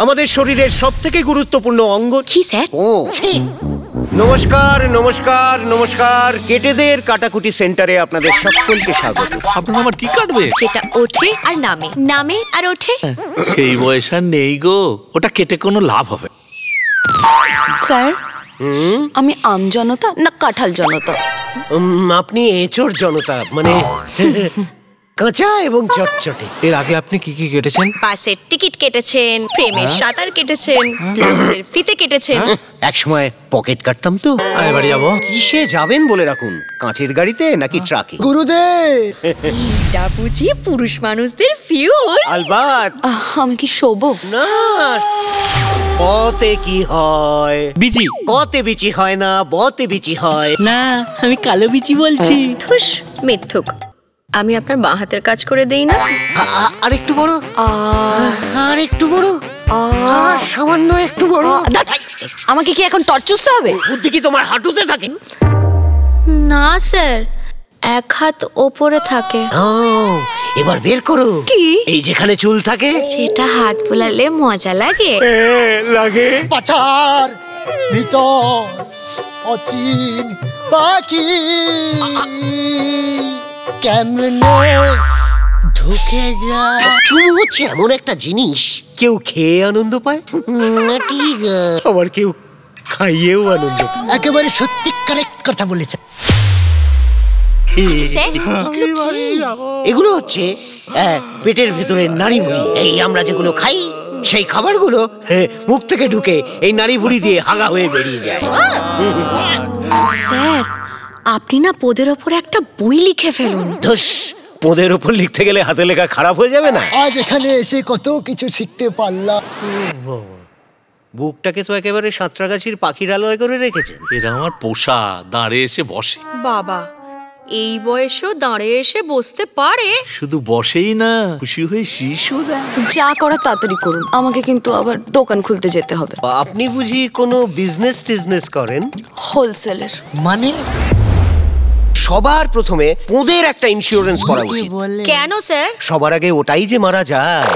আমাদের শরীরের সবথেকে গুরুত্বপূর্ণ অঙ্গ কি স্যার? ও নমস্কার নমস্কার নমস্কার। কেটেদের কাটাকুটি সেন্টারে আপনাদের সকলকে স্বাগত। আপনার আমার কি কাটবে? যেটা ওঠে আর নামে, নামে আর ওঠে। সেই বয়স আর নেই গো, ওটা কেটে কোনো লাভ হবে? স্যার, আমি আম জনতা না কাঁঠাল জনতা? আপনি এঁচোড় জনতা, মানে কাঁচা এবং চটচটে। এর আগে আপনি কি কি কেটেছেন? বাসের টিকিট কেটেছেন, প্রেমের সাঁতার কেটেছেন, ব্লাউজের ফিতে কেটেছেন। এক সময় পকেট কাটতাম তো। এবারে যাবো। কিসে যাবেন বলে রাখুন, কাঁচের গাড়িতে নাকি ট্রাকে? গুরুদেব, এটা বুঝি পুরুষ মানুষদের ফিউজ? আলবাত আমি কি শোবো? না। বতে কি হয়? বিচি কতে বিচি হয় না, বতে বিচি হয়। না, আমি কালো বিচি বলছি। ধুস, মিথ্যুক। আমি আপনার বাঁ হাতের কাজ করে দেই না? আর একটু বড়, আর একটু বড়, আর সামান্য একটু বড়। আমাকে কি এখন টর্চ চুষতে হবে? বুদ্ধি কি তোমার হাঁটুতে থাকে? না স্যার, এক হাত ওপরে থাকে। ও, এবার বের করো। কি? এই যেখানে চুল থাকে। সেটা হাত বোলালে মজা লাগে। লাগে। পাচার ভিতর অচিন পাখি কেমনে ঢুকে যায়। চুল হচ্ছে এমন একটা জিনিস, কেউ খেয়ে আনন্দ পায়, ঠিক আবার কেউ খাইয়েও আনন্দ পায়। একেবারে সত্যি কারেক্ট কথা বলেছে। স্যার, এগুলো কি? এগুলো হচ্ছে পেটের ভেতরে নাড়ি ভুঁড়ি। এই আমরা যেগুলো খাই সেই খাবারগুলো মুখ থেকে ঢুকে এই নাড়ি ভুঁড়ি দিয়ে হাগা হয়ে বেরিয়ে যায়। স্যার, আপনি না পদের ওপরে একটা বই লিখে ফেলুন। ধুস, পোদের ওপর লিখতে গেলে হাতে লেখা খারাপ হয়ে যাবে না? আজ এখানে এসে কত কিছু শিখতে পারলাম। বুকটাকে তো একেবারে সাঁতরাগাছির পাখিরালয় করে রেখেছেন। এরা আমার পোষা, দাঁড়ে এসে বসে। বাবা, এই বয়সেও দাঁড়িয়ে এসে বসতে পারে? শুধু বসেই না, খুশি হয়ে শীর্ষও দেয়। যা করার তাড়াতাড়ি করুন, আমাকে কিন্তু আবার দোকান খুলতে যেতে হবে। আপনি বুঝি কোনো বিজনেস করেন? হোলসেলের। মানে সবার প্রথমে পোদের একটা ইন্স্যুরেন্স করা উচিত। বলে কেন স্যার? সবার আগে ওটাই যে মারা যায়।